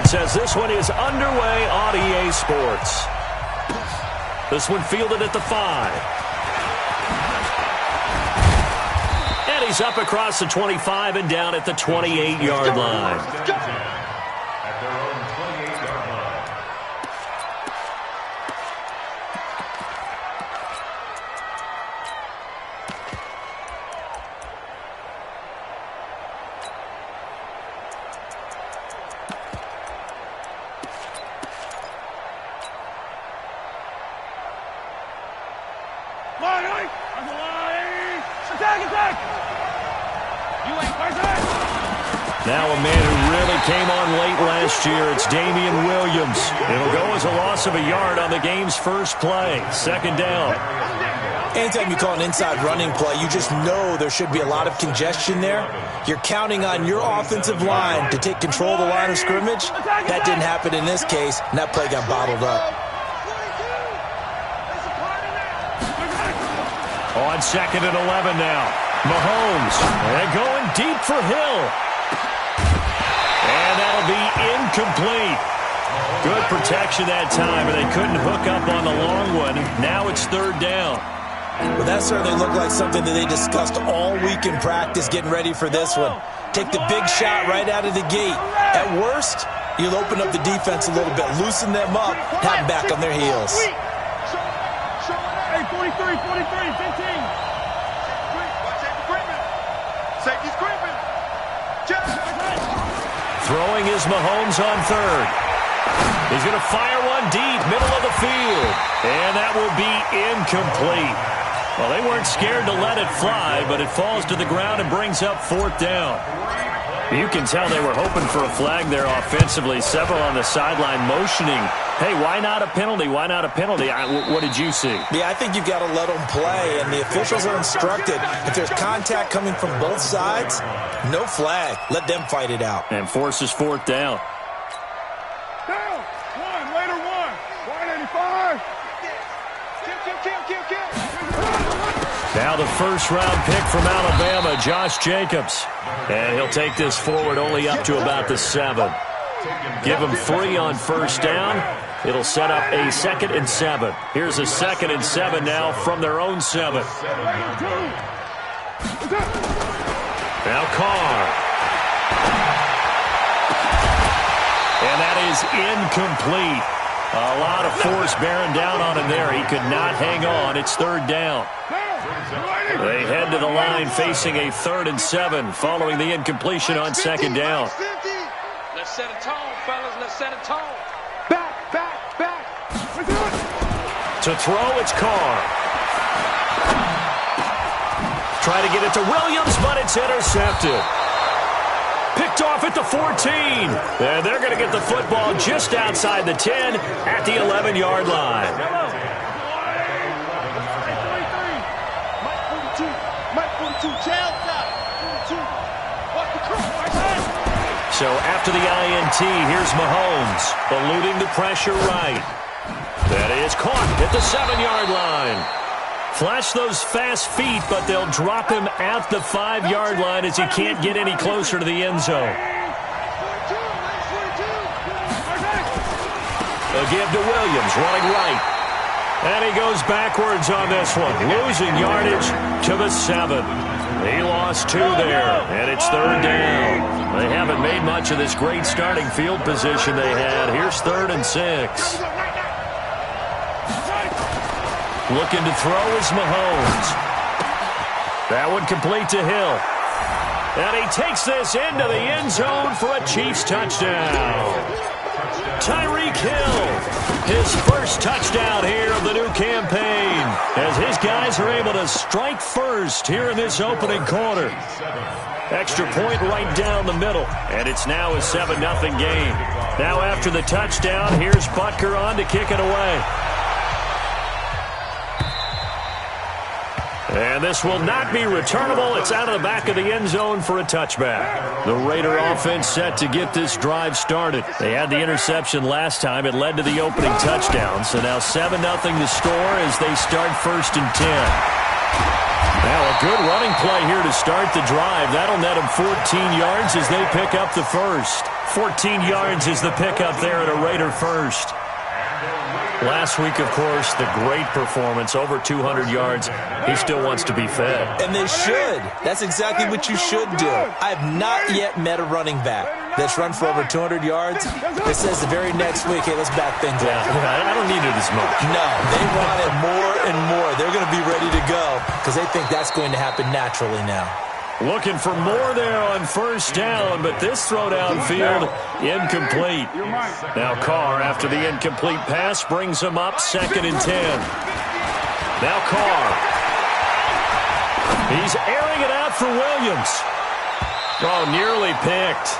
Sports as this one is underway on EA Sports. This one fielded at the 5. And he's up across the 25 and down at the 28-yard line. Now a man who really came on late last year, it's Damian Williams. It'll go as a loss of a yard on the game's first play. Second down. Anytime you call an inside running play, you just know there should be a lot of congestion there. You're counting on your offensive line to take control of the line of scrimmage. That didn't happen in this case, and that play got bottled up. On second and 11 now. Mahomes, and going deep for Hill. And that'll be incomplete. Good protection that time, but they couldn't hook up on the long one. Now it's third down. Well, that certainly looked like something that they discussed all week in practice getting ready for this one. Take the big shot right out of the gate. At worst, you'll open up the defense a little bit, loosen them up, have them back on their heels. Hey, 43, 15. Safety's creeping. Throwing is Mahomes on third. He's going to fire one deep, middle of the field. And that will be incomplete. Well, they weren't scared to let it fly, but it falls to the ground and brings up fourth down. You can tell they were hoping for a flag there offensively. Several on the sideline motioning. Hey, why not a penalty? Why not a penalty? What did you see? Yeah, I think you've got to let them play, and the officials are instructed. If there's contact coming from both sides, no flag. Let them fight it out. And forces fourth down. Down. Later one. 185. Kill. Now the first-round pick from Alabama, Josh Jacobs. And he'll take this forward only up to about the 7. Give him 3 on first down. It'll set up a 2nd and 7. Here's a 2nd and 7 now from their own 7. Now Carr. And that is incomplete. A lot of force bearing down on him there. He could not hang on. It's third down. They head to the line facing a 3rd and 7 following the incompletion on second down. Let's set a tone, fellas. Let's set a tone. Back. To throw, it's Carr. Try to get it to Williams, but it's intercepted. Picked off at the 14. And they're going to get the football just outside the 10 at the 11-yard line. So after the INT, here's Mahomes, eluding the pressure right. That is caught at the 7-yard line. Flash those fast feet, but they'll drop him at the 5-yard line as he can't get any closer to the end zone. A give to Williams, running right. And he goes backwards on this one, losing yardage to the 7. He lost 2 there, and it's third down. They haven't made much of this great starting field position they had. Here's 3rd and 6. Looking to throw is Mahomes. That one complete to Hill. And he takes this into the end zone for a Chiefs touchdown. Tyreek Hill, his first touchdown here of the new campaign, as his guys are able to strike first here in this opening quarter. Extra point right down the middle, and it's now a 7-0 game. Now after the touchdown, here's Butker on to kick it away. And this will not be returnable. It's out of the back of the end zone for a touchback. The Raider offense set to get this drive started. They had the interception last time. It led to the opening touchdown. So now 7-0 the score as they start 1st and 10. Now a good running play here to start the drive. That'll net them 14 yards as they pick up the first. 14 yards is the pickup there at a Raider first. Last week, of course, the great performance, over 200 yards. He still wants to be fed. And they should. That's exactly what you should do. I have not yet met a running back that's run for over 200 yards that says the very next week, hey, let's back things up. I don't need it as much. No, they want it more and more. They're going to be ready to go because they think that's going to happen naturally now. Looking for more there on first down, but this throw downfield, incomplete. Now Carr, after the incomplete pass, brings him up 2nd and 10. Now Carr. He's airing it out for Williams. Oh, nearly picked.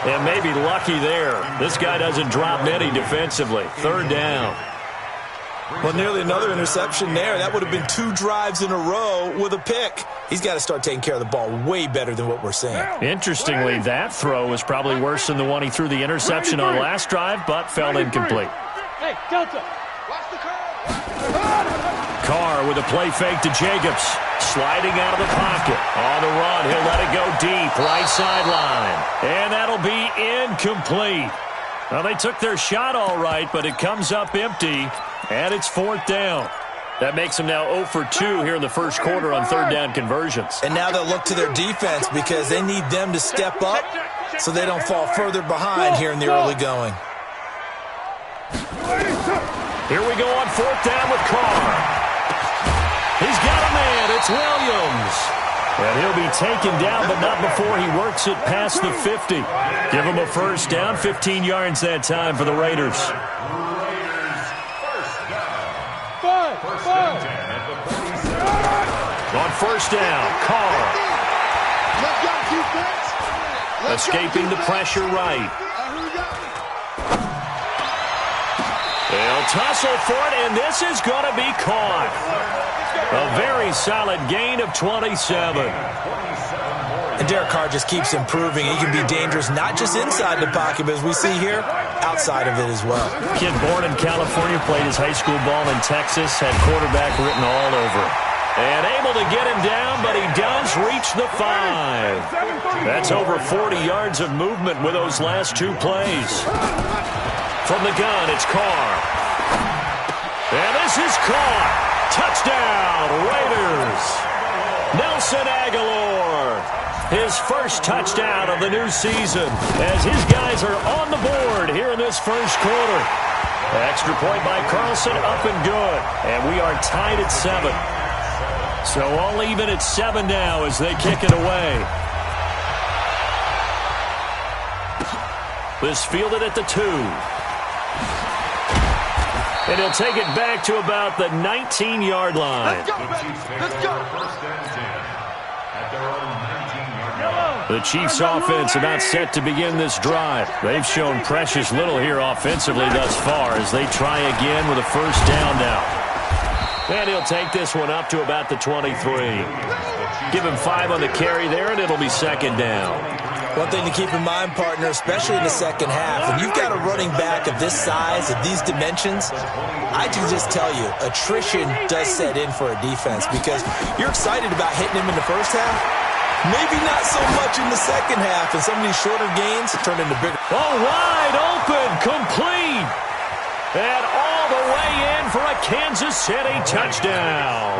And maybe lucky there. This guy doesn't drop many defensively. 3rd down. Well, nearly another interception there. That would have been 2 drives in a row with a pick. He's got to start taking care of the ball way better than what we're seeing. Interestingly, that throw was probably worse than the one he threw the interception on last drive, but fell incomplete. Hey, Delta, watch the curve. Carr with a play fake to Jacobs. Sliding out of the pocket. On the run, he'll let it go deep. Right sideline. And that'll be incomplete. Well, they took their shot all right, but it comes up empty. And it's 4th down. That makes them now 0 for 2 here in the first quarter on 3rd down conversions. And now they'll look to their defense because they need them to step up so they don't fall further behind here in the early going. Here we go on 4th down with Carr. He's got a man. It's Williams. And he'll be taken down, but not before he works it past the 50. Give him a first down, 15 yards that time for the Raiders. On first down, Carr. Escaping the pressure right. They'll tussle for it, and this is going to be caught. A very solid gain of 27. And Derek Carr just keeps improving. He can be dangerous not just inside the pocket, but as we see here, outside of it as well. Kid born in California, played his high school ball in Texas, had quarterback written all over him. And able to get him down, but he does reach the 5. That's over 40 yards of movement with those last 2 plays. From the gun, it's Carr. And this is caught. Touchdown, Raiders. Nelson Aguilar. His first touchdown of the new season as his guys are on the board here in this first quarter. Extra point by Carlson, up and good. And we are tied at 7. So all even at 7 now as they kick it away. This fielded at the 2. And he'll take it back to about the 19-yard line. Let's go, baby. Let's go. The Chiefs offense about set to begin this drive. They've shown precious little here offensively thus far as they try again with a first down now. And he'll take this one up to about the 23. Give him 5 on the carry there, and it'll be 2nd down. One thing to keep in mind, partner, especially in the second half, when you've got a running back of this size, of these dimensions, I can just tell you, attrition does set in for a defense because you're excited about hitting him in the first half. Maybe not so much in the second half, and some of these shorter gains turn into bigger. Oh, wide open, complete. And all the way in for a Kansas City touchdown.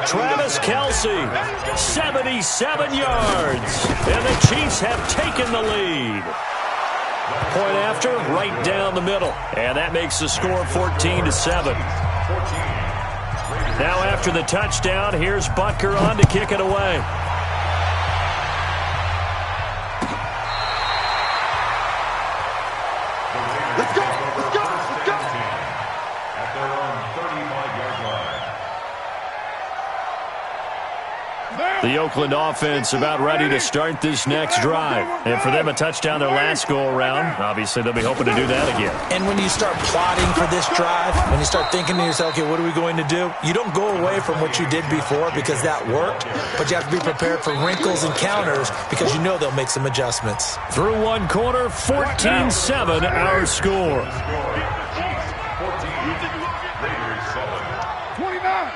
Travis Kelce, 77 yards. And the Chiefs have taken the lead. Point after, right down the middle. And that makes the score 14-7. Now after the touchdown, here's Butker on to kick it away. Let's go. Let's go. Let's go. At their own 35-yard line. The Oakland offense about ready to start this next drive. And for them, a touchdown their last go-around. Obviously, they'll be hoping to do that again. And when you start plotting for this drive, when you start thinking to yourself, okay, what are we going to do? You don't go away from what you did before because that worked, but you have to be prepared for wrinkles and counters because you know they'll make some adjustments. Through one quarter, 14-7 our score. 14, Raiders 7. 29.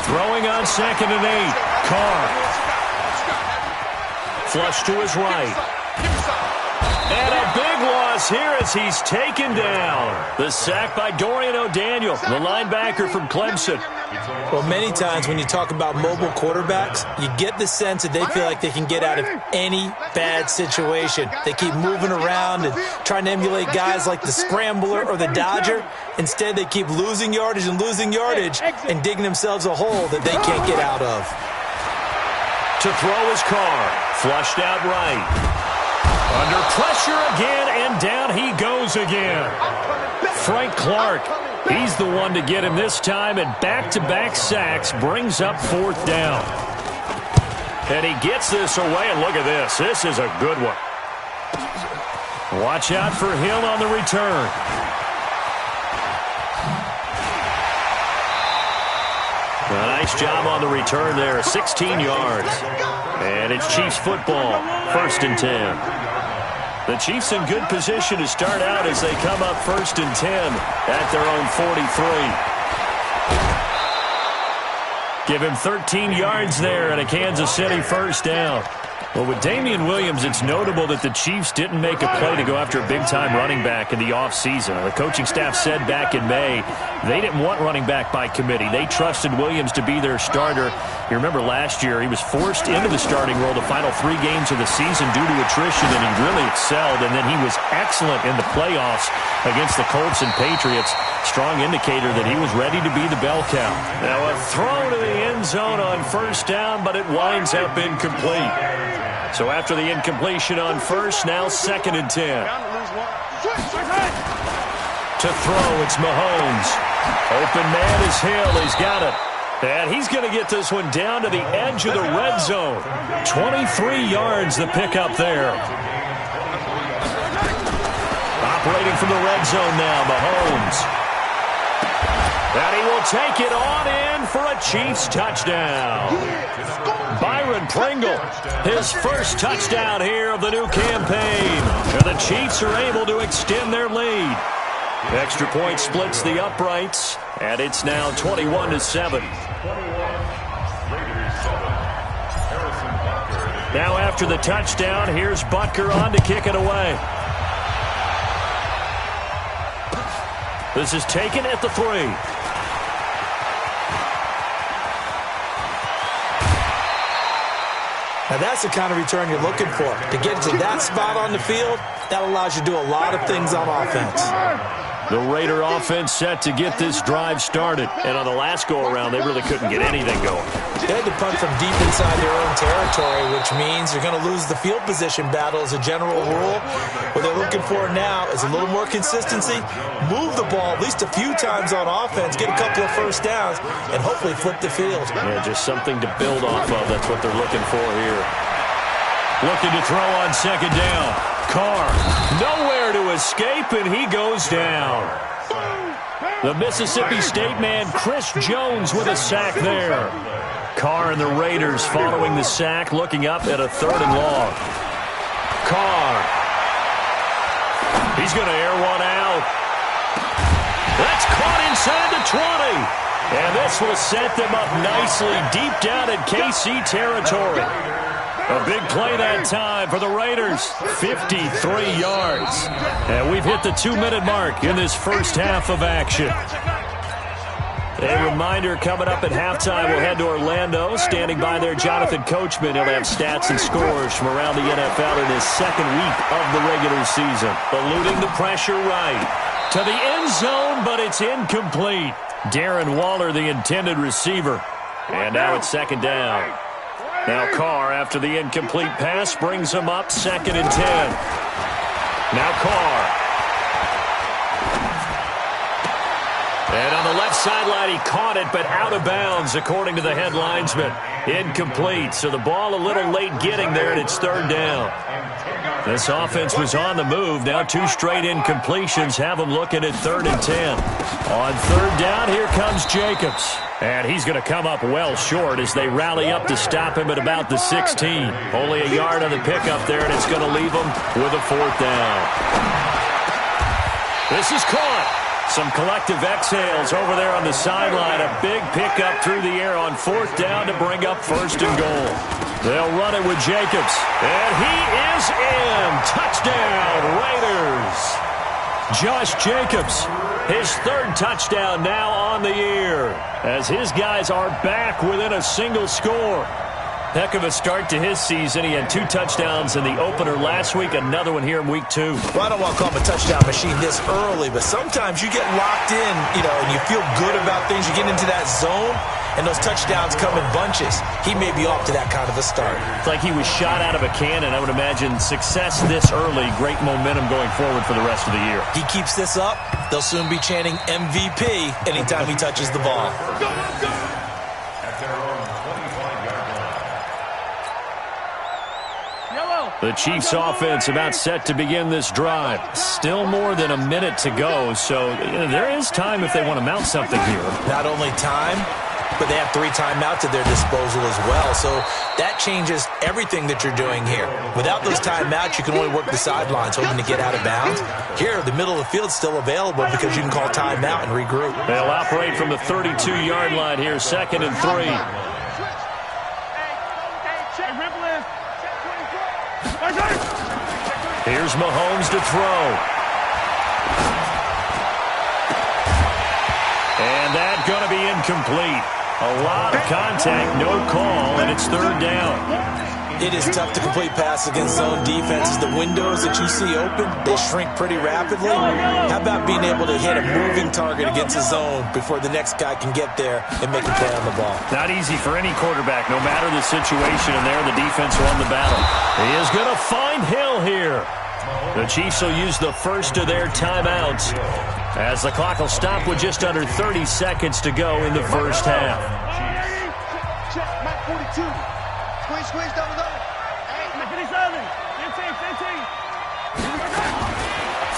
Throwing on 2nd and 8. Carr. Flush to his right. And a big loss here as he's taken down. The sack by Dorian O'Daniel, the linebacker from Clemson. Well, many times when you talk about mobile quarterbacks, you get the sense that they feel like they can get out of any bad situation. They keep moving around and trying to emulate guys like the Scrambler or the Dodger. Instead, they keep losing yardage and digging themselves a hole that they can't get out of. To throw his car, flushed out right. Under pressure again, and down he goes again. Frank Clark, he's the one to get him this time, and back-to-back sacks brings up 4th down. And he gets this away, and look at this. This is a good one. Watch out for Hill on the return. A nice job on the return there, 16 yards. And it's Chiefs football, 1st and 10. The Chiefs in good position to start out as they come up 1st and 10 at their own 43. Give him 13 yards there and a Kansas City 1st down. Well, with Damian Williams, it's notable that the Chiefs didn't make a play to go after a big-time running back in the offseason. The coaching staff said back in May they didn't want running back by committee. They trusted Williams to be their starter. You remember last year he was forced into the starting role the final 3 games of the season due to attrition, and he really excelled, and then he was excellent in the playoffs against the Colts and Patriots. Strong indicator that he was ready to be the bell cow. Now a throw to the end zone on 1st down, but it winds up incomplete. So after the incompletion on 1st, now 2nd and 10. To throw, it's Mahomes. Open man is Hill. He's got it. And he's going to get this one down to the edge of the red zone. 23 yards the pickup there. Operating from the red zone now, Mahomes. And he will take it on in for a Chiefs touchdown. Byron Pringle, his first touchdown here of the new campaign. And the Chiefs are able to extend their lead. Extra point splits the uprights, and it's now 21-7. Now after the touchdown, here's Butker on to kick it away. This is taken at the 3. Now that's the kind of return you're looking for. To get to that spot on the field, that allows you to do a lot of things on offense. The Raider offense set to get this drive started. And on the last go-around, they really couldn't get anything going. They had to punt from deep inside their own territory, which means they're going to lose the field position battle as a general rule. What they're looking for now is a little more consistency, move the ball at least a few times on offense, get a couple of 1st downs, and hopefully flip the field. Yeah, just something to build off of. That's what they're looking for here. Looking to throw on 2nd down. Carr, nowhere to escape, and he goes down. The Mississippi State man, Chris Jones, with a sack there. Carr and the Raiders following the sack, looking up at a 3rd and long. Carr. He's going to air one out. That's caught inside the 20. And this will set them up nicely deep down in KC territory. A big play that time for the Raiders. 53 yards. And we've hit the 2-minute mark in this first half of action. A reminder, coming up at halftime, we'll head to Orlando. Standing by there, Jonathan Coachman. He'll have stats and scores from around the NFL in his 2nd week of the regular season. Eluding the pressure right. To the end zone, but it's incomplete. Darren Waller, the intended receiver. And now it's 2nd down. Now Carr, after the incomplete pass, brings him up 2nd and 10. Now Carr. And on the left sideline, he caught it, but out of bounds, according to the head linesman. Incomplete, so the ball a little late getting there, and it's 3rd down. This offense was on the move. Now 2 straight incompletions have them looking at 3rd and 10. On 3rd down, here comes Jacobs. And he's going to come up well short as they rally up to stop him at about the 16. Only a yard on the pickup there, and it's going to leave him with a 4th down. This is caught. Some collective exhales over there on the sideline. A big pickup through the air on 4th down to bring up 1st and goal. They'll run it with Jacobs. And he is in. Touchdown, Raiders. Josh Jacobs, his third touchdown now on the year, as his guys are back within a single score. Heck of a start to his season. He had 2 touchdowns in the opener last week, another one here in week 2. Well, I don't want to call him a touchdown machine this early, but sometimes you get locked in, and you feel good about things. You get into that zone, and those touchdowns come in bunches. He may be off to that kind of a start. It's like he was shot out of a cannon. I would imagine success this early, great momentum going forward for the rest of the year. He keeps this up, they'll soon be chanting MVP anytime he touches the ball. At their own 25-yard line. The Chiefs offense about set to begin this drive. Still more than a minute to go, so there is time if they want to mount something here. Not only time, but they have 3 timeouts at their disposal as well. So that changes everything that you're doing here. Without those timeouts, you can only work the sidelines, hoping to get out of bounds. Here, the middle of the field's still available because you can call timeout and regroup. They'll operate from the 32-yard line here, 2nd and 3. Here's Mahomes to throw. And that's going to be incomplete. A lot of contact, no call, and it's 3rd down. It is tough to complete pass against zone defenses. The windows that you see open, they shrink pretty rapidly. How about being able to hit a moving target against a zone before the next guy can get there and make a play on the ball? Not easy for any quarterback, no matter the situation, and there the defense won the battle. He is going to find Hill here. The Chiefs will use the first of their timeouts as the clock will stop with just under 30 seconds to go in the first half. Check, Mike 42. Squeeze, double.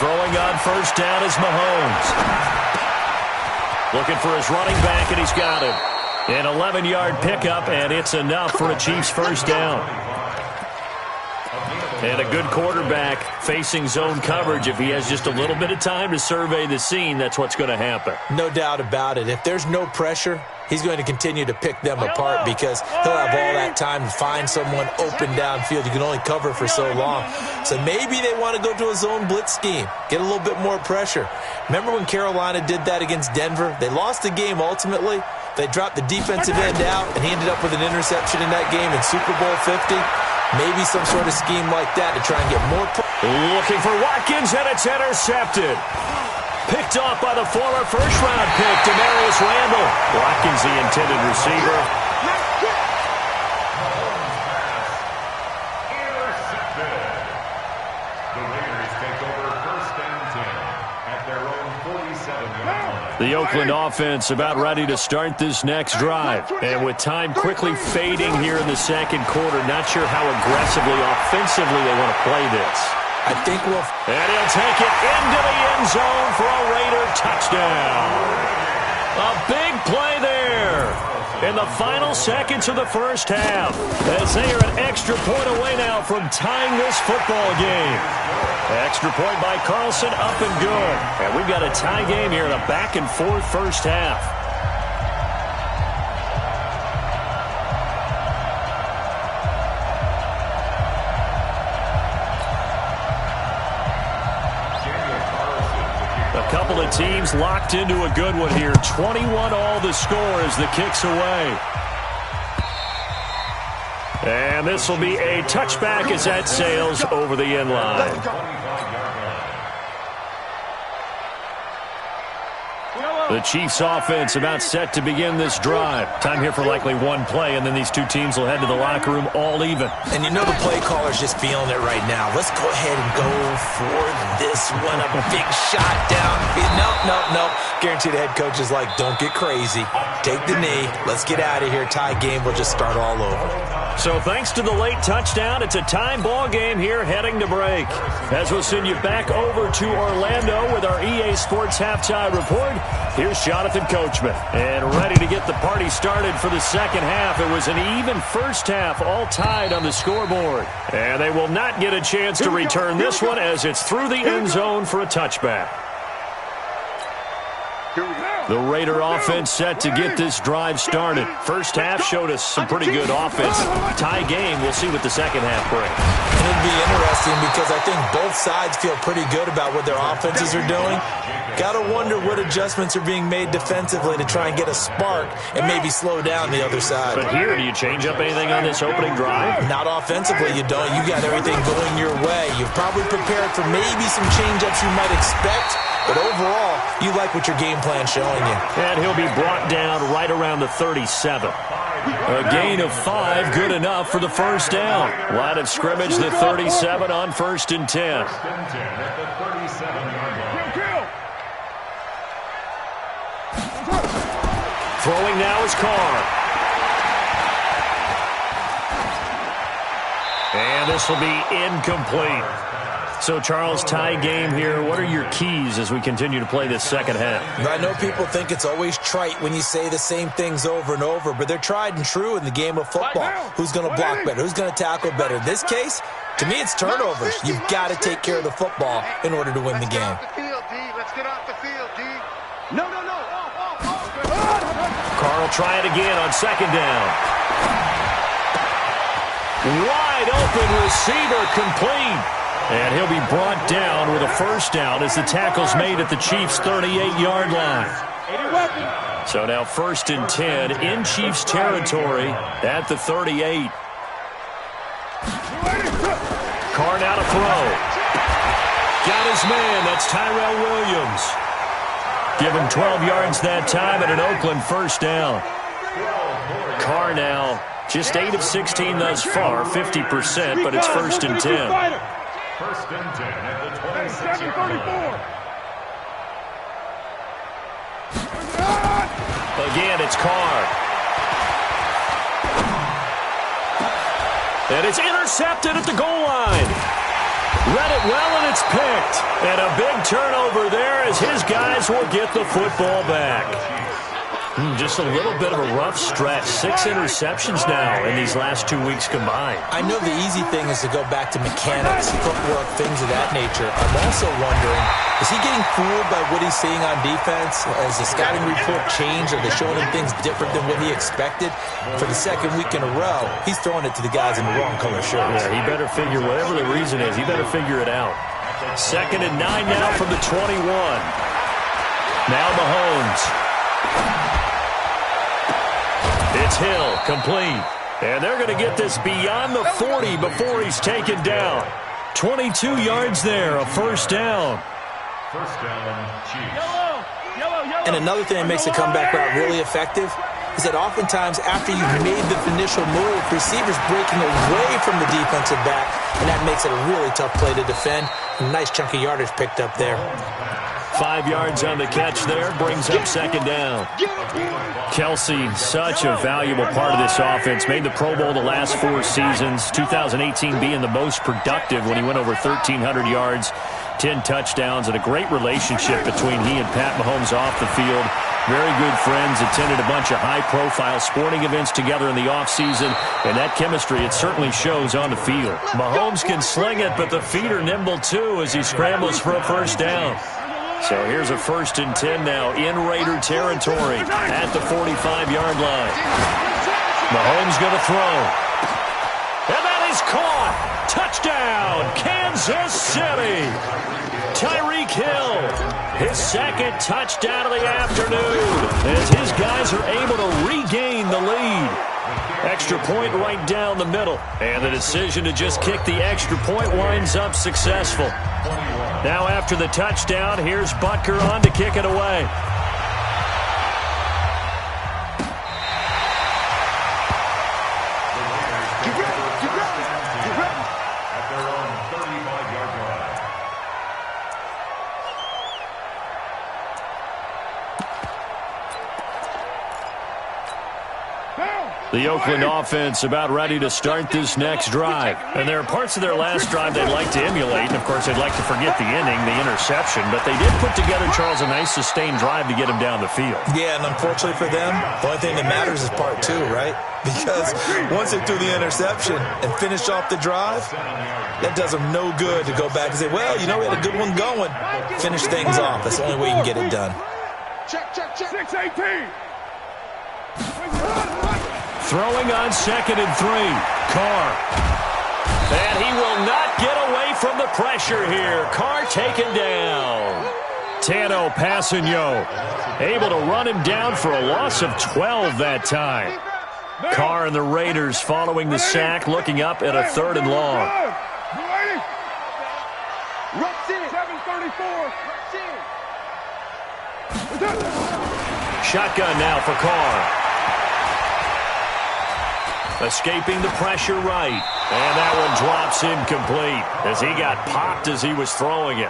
Throwing on first down is Mahomes. Looking for his running back, and he's got him. An 11-yard pickup, and it's enough for a Chiefs first down. And a good quarterback facing zone coverage. If he has just a little bit of time to survey the scene, that's what's going to happen. No doubt about it. If there's no pressure, he's going to continue to pick them apart because he'll have all that time to find someone open downfield. You can only cover for so long. So maybe they want to go to a zone blitz scheme, get a little bit more pressure. Remember when Carolina did that against Denver? They lost the game ultimately. They dropped the defensive end out, and he ended up with an interception in that game in Super Bowl 50. Maybe some sort of scheme like that to try and get more. Looking for Watkins, and it's intercepted. Picked off by the former first-round pick, Demarius Randall. Watkins, the intended receiver. Intercepted. The Raiders take over 1st and 10 at their own 47-yard line. The Oakland offense about ready to start this next drive. And with time quickly fading here in the second quarter, not sure how aggressively, offensively they want to play this. I think we'll... And he'll take it into the end zone for a Raider touchdown. A big play there in the final seconds of the first half, as they are an extra point away now from tying this football game. Extra point by Carlson, up and good. And we've got a tie game here in a back-and-forth first half. A couple of teams locked into a good one here. 21 all the score as the kick's away. And this will be a touchback as that sails over the end line. The Chiefs offense about set to begin this drive. Time here for likely one play, and then these two teams will head to the locker room all even. And you know the play caller's just feeling it right now. Let's go ahead and go for this one. A big shot down. Nope. Guarantee the head coach is like, don't get crazy. Take the knee. Let's get out of here. Tie game will just start all over. So thanks to the late touchdown, it's a time ball game here heading to break. As we'll send you back over to Orlando with our EA Sports Halftime Report, here's Jonathan Coachman. And ready to get the party started for the second half. It was an even first half, all tied on the scoreboard. And they will not get a chance to return this one as it's through the end zone for a touchback. The Raider offense set to get this drive started. First half showed us some pretty good offense. Tie game. We'll see what the second half brings. And it'll be interesting because I think both sides feel pretty good about what their offenses are doing. Got to wonder what adjustments are being made defensively to try and get a spark and maybe slow down the other side. But here, do you change up anything on this opening drive? Not offensively, you don't. You got everything going your way. You've probably prepared for maybe some change-ups you might expect. But overall, you like what your game plan's showing you. And he'll be brought down right around the 37. A gain of 5, good enough for the first down. Line of scrimmage, the 37 on 1st and 10. Throwing now is Carr. And this will be incomplete. So, Charles, tie game here. What are your keys as we continue to play this second half? I know people think it's always trite when you say the same things over and over, but they're tried and true in the game of football. Who's going to block better? Who's going to tackle better? In this case, to me, it's turnovers. You've got to take care of the football in order to win the game. Let's get off the field, D. No. Carr will try it again on second down. Wide open receiver, complete. And he'll be brought down with a first down as the tackle's made at the Chiefs' 38-yard line. So now 1st and 10 in Chiefs territory at the 38. Carr now to throw. Got his man. That's Tyrell Williams. Give him 12 yards that time and an Oakland first down. Carr now just 8 of 16 thus far, 50%, but it's 1st and 10. 1st and 10 at the 26-yard line. Again, it's Carr. And it's intercepted at the goal line. Read it well, and it's picked. And a big turnover there as his guys will get the football back. Just a little bit of a rough stretch. 6 interceptions now in these last 2 weeks combined. I know the easy thing is to go back to mechanics, footwork, things of that nature. I'm also wondering, is he getting fooled by what he's seeing on defense? Has the scouting report changed? Are they showing him things different than what he expected? For the second week in a row, he's throwing it to the guys in the wrong color shirts. Yeah, he better figure, whatever the reason is, he better figure it out. 2nd and 9 now from the 21. Now Mahomes. It's Hill, complete. And they're going to get this beyond the 40 before he's taken down. 22 yards there, a first down. First down, Chiefs. And another thing that makes the comeback route really effective is that oftentimes after you've made the initial move, receivers breaking away from the defensive back, and that makes it a really tough play to defend. A nice chunk of yardage picked up there. 5 yards on the catch there, brings up second down. Kelsey, such a valuable part of this offense. Made the Pro Bowl the last 4 seasons. 2018 being the most productive when he went over 1,300 yards, 10 touchdowns, and a great relationship between he and Pat Mahomes off the field. Very good friends, attended a bunch of high-profile sporting events together in the offseason, and that chemistry, it certainly shows on the field. Mahomes can sling it, but the feet are nimble too as he scrambles for a first down. So here's a 1st and 10 now in Raider territory at the 45-yard line. Mahomes going to throw. And that is caught. Touchdown, Kansas City. Tyreek Hill, his 2nd touchdown of the afternoon as his guys are able to regain the lead. Extra point right down the middle. And the decision to just kick the extra point winds up successful. Now after the touchdown, here's Butker on to kick it away. At their own 35-yard line. The Oakland offense about ready to start this next drive. And there are parts of their last drive they'd like to emulate. And, of course, they'd like to forget the inning, the interception. But they did put together, Charles, a nice sustained drive to get him down the field. Yeah, and unfortunately for them, the only thing that matters is part 2, right? Because once they threw the interception and finished off the drive, that does them no good to go back and say, well, you know, we had a good one going. Finish things off. That's the only way you can get it done. Check. 6-18. Throwing on 2nd and 3. Carr. And he will not get away from the pressure here. Carr taken down. Tano Passanio able to run him down for a loss of 12 that time. Carr and the Raiders following the sack, looking up at a 3rd and long. 7:34. Shotgun now for Carr. Escaping the pressure right. And that one drops incomplete as he got popped as he was throwing it.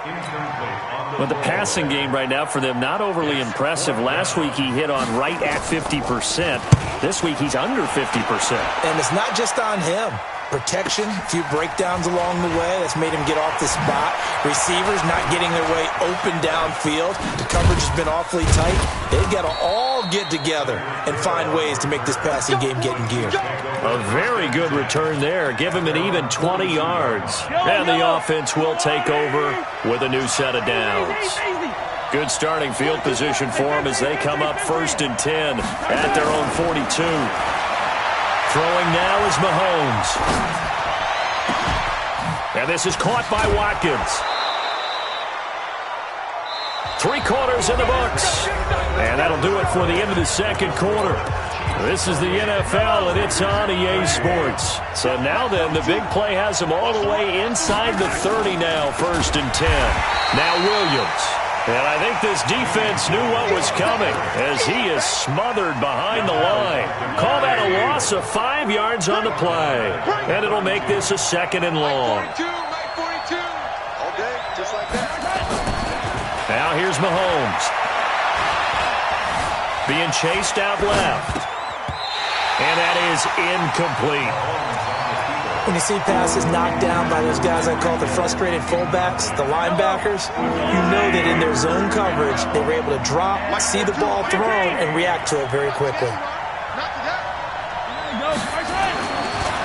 But the passing game right now for them, not overly impressive. Last week he hit on right at 50%. This week he's under 50%. And it's not just on him. Protection, a few breakdowns along the way. That's made him get off the spot. Receivers not getting their way open downfield. The coverage has been awfully tight. They've got to all get together and find ways to make this passing game get in gear. A very good return there. Give him an even 20 yards. And the offense will take over with a new set of downs. Good starting field position for them as they come up 1st and 10 at their own 42. Throwing now is Mahomes. And this is caught by Watkins. 3 quarters in the books. And that'll do it for the end of the 2nd quarter. This is the NFL, and it's on EA Sports. So now then, the big play has them all the way inside the 30 now, 1st and 10. Now Williams. And I think this defense knew what was coming as he is smothered behind the line. Call that a loss of 5 yards on the play. And it'll make this a 2nd and long. 42. All day, just like that. Now here's Mahomes. Being chased out left. And that is incomplete. When you see passes knocked down by those guys I call the frustrated fullbacks, the linebackers, you know that in their zone coverage, they were able to drop, see the ball thrown, and react to it very quickly.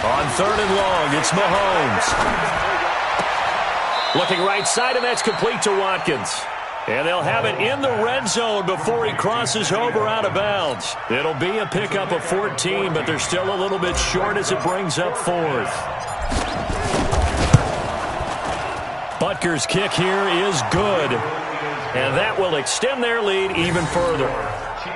On 3rd and long, it's Mahomes. Looking right side, and that's complete to Watkins. And they'll have it in the red zone before he crosses over out of bounds. It'll be a pickup of 14, but they're still a little bit short as it brings up 4th. Butker's kick here is good. And that will extend their lead even further.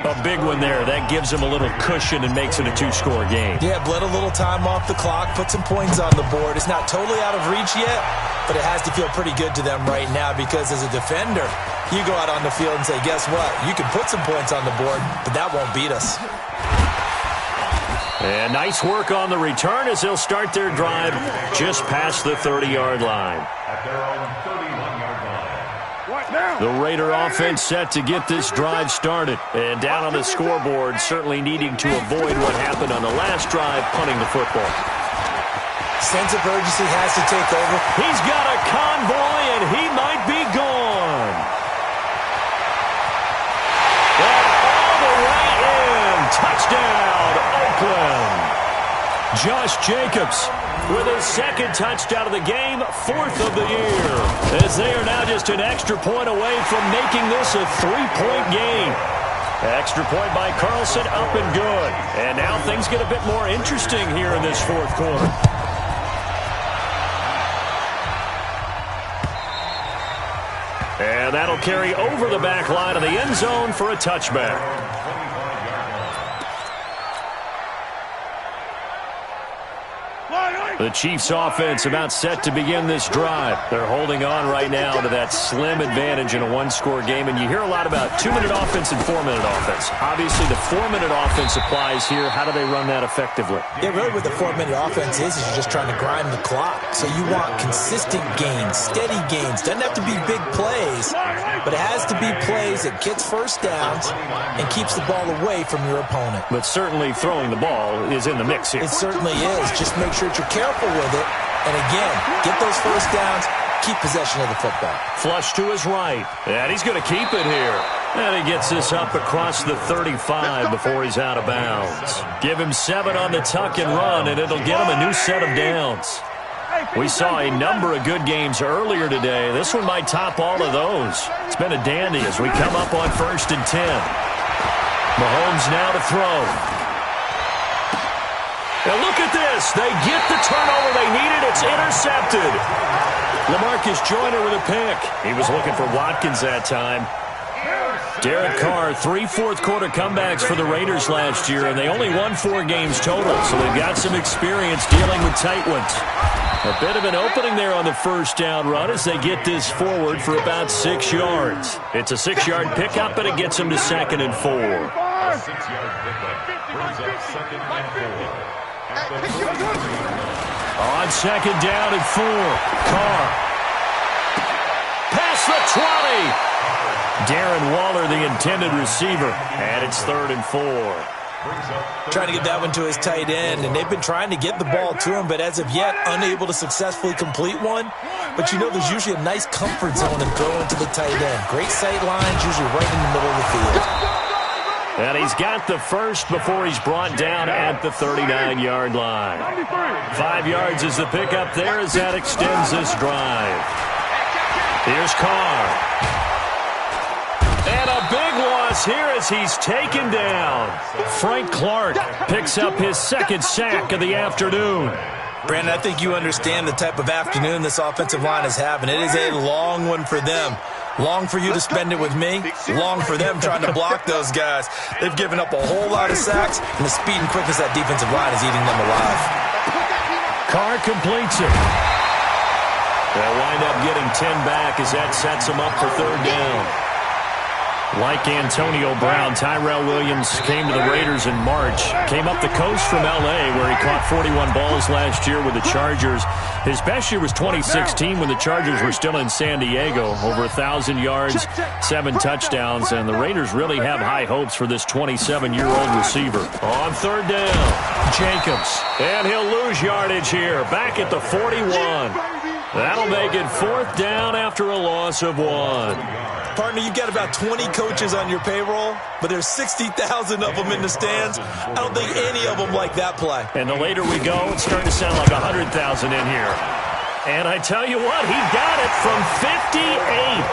A big one there. That gives them a little cushion and makes it a 2-score game. Yeah, bled a little time off the clock, put some points on the board. It's not totally out of reach yet, but it has to feel pretty good to them right now because as a defender, you go out on the field and say, guess what? You can put some points on the board, but that won't beat us. And nice work on the return as they'll start their drive just past the 30-yard line. At their own 31-yard line. The Raider offense set to get this drive started. And down on the scoreboard, certainly needing to avoid what happened on the last drive, punting the football. Sense of urgency has to take over. He's got a convoy, and he might be gone. And all the way in. Touchdown, Oakland. Josh Jacobs with his 2nd touchdown of the game, 4th of the year, as they are now just an extra point away from making this a 3-point game. Extra point by Carlson, up and good. And now things get a bit more interesting here in this 4th quarter. And that'll carry over the back line of the end zone for a touchback. The Chiefs offense about set to begin this drive. They're holding on right now to that slim advantage in a 1-score game. And you hear a lot about 2-minute offense and 4-minute offense. Obviously, the 4-minute offense applies here. How do they run that effectively? Yeah, really what the 4-minute offense is you're just trying to grind the clock. So you want consistent gains, steady gains. Doesn't have to be big plays, but it has to be plays that gets first downs and keeps the ball away from your opponent. But certainly throwing the ball is in the mix here. It certainly is. Just make sure that you're careful with it. And again, get those first downs, keep possession of the football. Flush to his right. And he's going to keep it here. And he gets this up across the 35 before he's out of bounds. Give him 7 on the tuck and run, and it'll get him a new set of downs. We saw a number of good games earlier today. This one might top all of those. It's been a dandy as we come up on 1st and 10. Mahomes now to throw. And look at this. They get the turnover they needed. It's intercepted. LaMarcus Joyner with a pick. He was looking for Watkins that time. Derek Carr, 3 fourth-quarter comebacks for the Raiders last year, and they only won 4 games total, so they've got some experience dealing with tight ones. A bit of an opening there on the first down run as they get this forward for about 6 yards. It's a 6-yard pickup, and it gets them to 2nd and 4. A 6-yard pickup brings up 2nd and 4. On 2nd down and 4, Carr. Past the 20. Darren Waller, the intended receiver, and it's 3rd and 4. Trying to get that one to his tight end, and they've been trying to get the ball to him, but as of yet, unable to successfully complete one. But you know there's usually a nice comfort zone in throwing to the tight end. Great sight lines, usually right in the middle of the field. And he's got the first before he's brought down at the 39-yard line. 5 yards is the pickup there as that extends this drive. Here's Carr. And a big loss here as he's taken down. Frank Clark picks up his 2nd sack of the afternoon. Brandon, I think you understand the type of afternoon this offensive line is having. It is a long one for them. Long for you to spend it with me. Long for them trying to block those guys. They've given up a whole lot of sacks, and the speed and quickness of that defensive line is eating them alive. Carr completes it. They'll wind up getting 10 back as that sets them up for 3rd down. Like Antonio Brown, Tyrell Williams came to the Raiders in March. Came up the coast from L.A., where he caught 41 balls last year with the Chargers. His best year was 2016 when the Chargers were still in San Diego. Over 1,000 yards, 7 touchdowns, and the Raiders really have high hopes for this 27-year-old receiver. On 3rd down, Jacobs. And he'll lose yardage here, back at the 41. That'll make it 4th down after a loss of 1. Partner, you've got about 20 coaches on your payroll, but there's 60,000 of them in the stands. I don't think any of them like that play. And the later we go, it's starting to sound like 100,000 in here. And I tell you what, he got it from 58.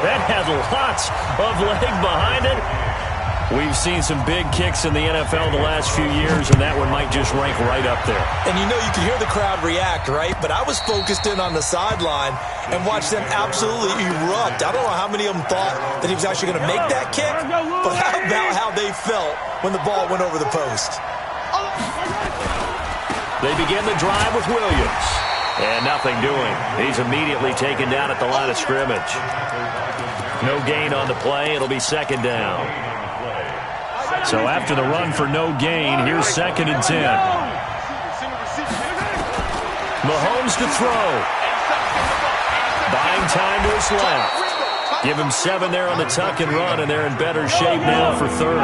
That had lots of leg behind it. We've seen some big kicks in the NFL the last few years, and that one might just rank right up there. And you know you can hear the crowd react, right? But I was focused in on the sideline and watched them absolutely erupt. I don't know how many of them thought that he was actually going to make that kick, but how about how they felt when the ball went over the post? They begin the drive with Williams. And nothing doing. He's immediately taken down at the line of scrimmage. No gain on the play. It'll be 2nd down. So after the run for no gain, here's 2nd and 10. Mahomes to throw. Buying time to his left. Give him 7 there on the tuck and run, and they're in better shape now for 3rd.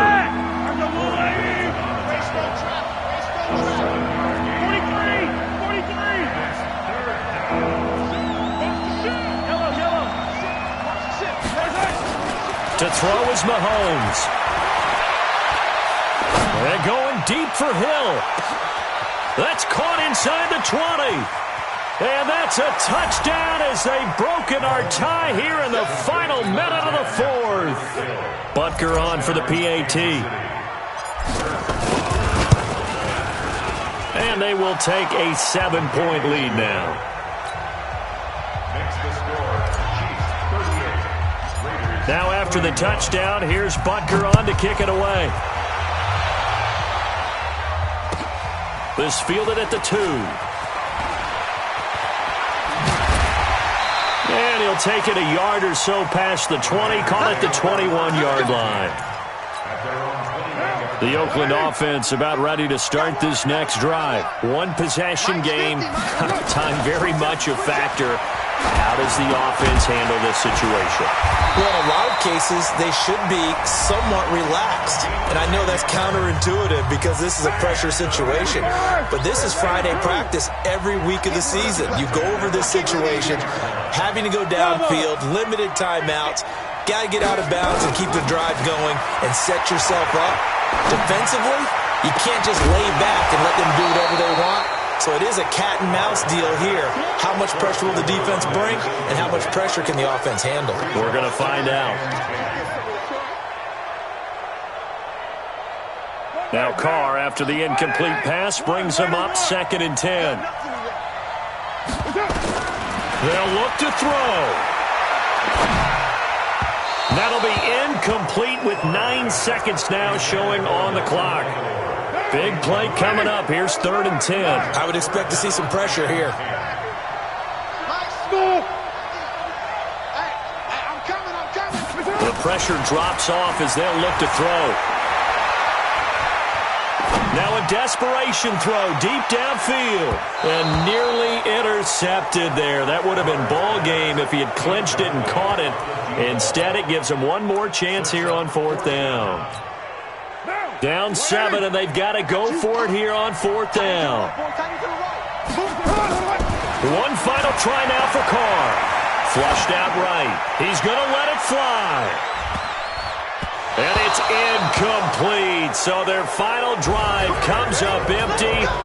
To throw is Mahomes. They're going deep for Hill. That's caught inside the 20. And that's a touchdown as they've broken our tie here in the final minute of the 4th. Butker on for the PAT. And they will take a 7-point lead now. Now after the touchdown, here's Butker on to kick it away. This fielded at the 2. And he'll take it a yard or so past the 20, call it the 21-yard line. The Oakland offense about ready to start this next drive. 1 possession game, time very much a factor. How does the offense handle this situation? Well, in a lot of cases, they should be somewhat relaxed. And I know that's counterintuitive because this is a pressure situation. But this is Friday practice every week of the season. You go over this situation, having to go downfield, limited timeouts, got to get out of bounds and keep the drive going and set yourself up. Defensively, you can't just lay back and let them do whatever they want. So it is a cat and mouse deal here. How much pressure will the defense bring, and how much pressure can the offense handle? We're going to find out. Now Carr, after the incomplete pass, brings him up 2nd and 10. They'll look to throw. That'll be incomplete with 9 seconds now showing on the clock. Big play coming up. Here's 3rd and 10. I would expect to see some pressure here. The pressure drops off as they'll look to throw. Now a desperation throw deep downfield. And nearly intercepted there. That would have been ball game if he had clinched it and caught it. Instead, it gives him one more chance here on 4th down. Down 7, and they've got to go for it here on 4th down. One final try now for Carr. Flushed out right. He's going to let it fly. And it's incomplete. So their final drive comes up empty